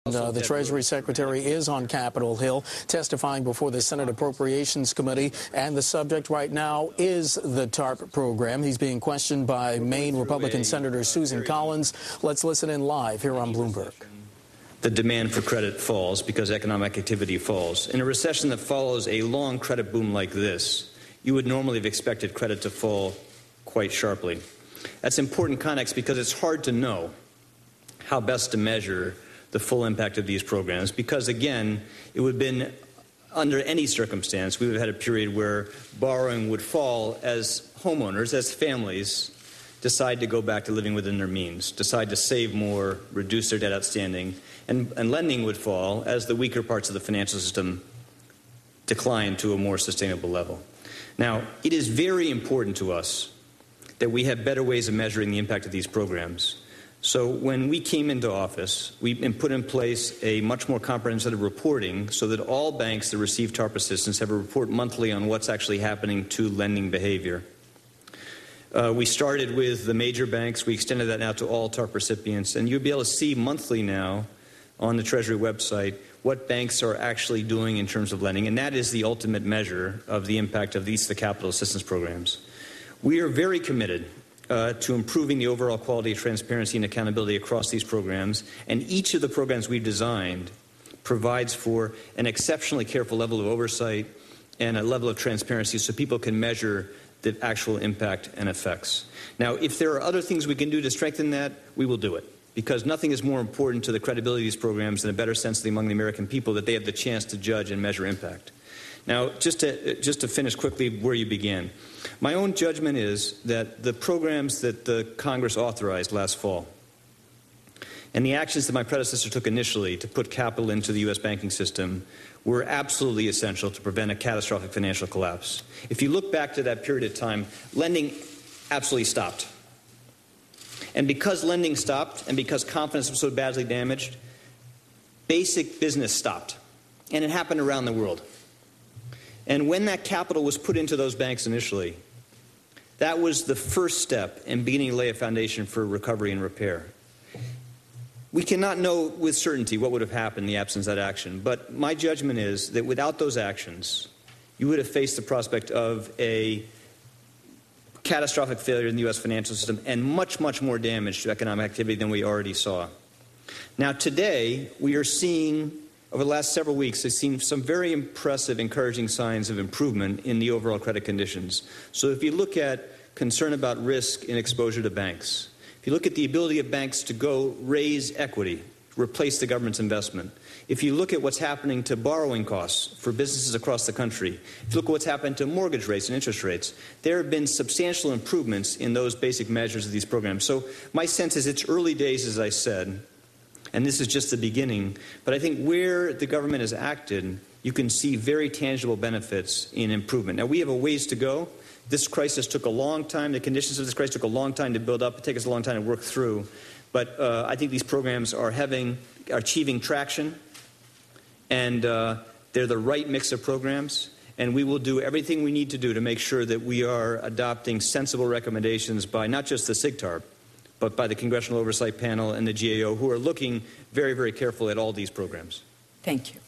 The Treasury Secretary is on Capitol Hill testifying before the Senate Appropriations Committee, and the subject right now is the TARP program. He's being questioned by Maine Republican Senator Susan Collins. Let's listen in live here on Bloomberg. The demand for credit falls because economic activity falls. In a recession that follows a long credit boom like this, you would normally have expected credit to fall quite sharply. That's important context because it's hard to know how best to measure the full impact of these programs, because again, it would have been, under any circumstance, we would have had a period where borrowing would fall as homeowners, as families, decide to go back to living within their means, decide to save more, reduce their debt outstanding, and lending would fall as the weaker parts of the financial system decline to a more sustainable level. Now, it is very important to us that we have better ways of measuring the impact of these programs. So when we came into office, we put in place a much more comprehensive reporting so that all banks that receive TARP assistance have a report monthly on what's actually happening to lending behavior. We started with the major banks. We extended that now to all TARP recipients. And you'll be able to see monthly now on the Treasury website what banks are actually doing in terms of lending. And that is the ultimate measure of the impact of the capital assistance programs. We are very committed to improving the overall quality of transparency and accountability across these programs. And each of the programs we've designed provides for an exceptionally careful level of oversight and a level of transparency so people can measure the actual impact and effects. Now, if there are other things we can do to strengthen that, we will do it, because nothing is more important to the credibility of these programs than a better sense among the American people that they have the chance to judge and measure impact. Now, just to finish quickly where you began, my own judgment is that the programs that the Congress authorized last fall and the actions that my predecessor took initially to put capital into the U.S. banking system were absolutely essential to prevent a catastrophic financial collapse. If you look back to that period of time, lending absolutely stopped. And because lending stopped and because confidence was so badly damaged, basic business stopped. And it happened around the world. And when that capital was put into those banks initially, that was the first step in beginning to lay a foundation for recovery and repair. We cannot know with certainty what would have happened in the absence of that action, but my judgment is that without those actions, you would have faced the prospect of a catastrophic failure in the U.S. financial system and much, much more damage to economic activity than we already saw. Now, today, we are seeing, over the last several weeks, we've seen some very impressive, encouraging signs of improvement in the overall credit conditions. So if you look at concern about risk and exposure to banks, if you look at the ability of banks to go raise equity, replace the government's investment, if you look at what's happening to borrowing costs for businesses across the country, if you look at what's happened to mortgage rates and interest rates, there have been substantial improvements in those basic measures of these programs. So my sense is it's early days, as I said, and this is just the beginning, but I think where the government has acted, you can see very tangible benefits in improvement. Now, we have a ways to go. This crisis took a long time. The conditions of this crisis took a long time to build up. It takes us a long time to work through. But I think these programs are achieving traction, and they're the right mix of programs. And we will do everything we need to do to make sure that we are adopting sensible recommendations by not just the SIGTARP, but by the Congressional Oversight Panel and the GAO, who are looking very, very carefully at all these programs. Thank you.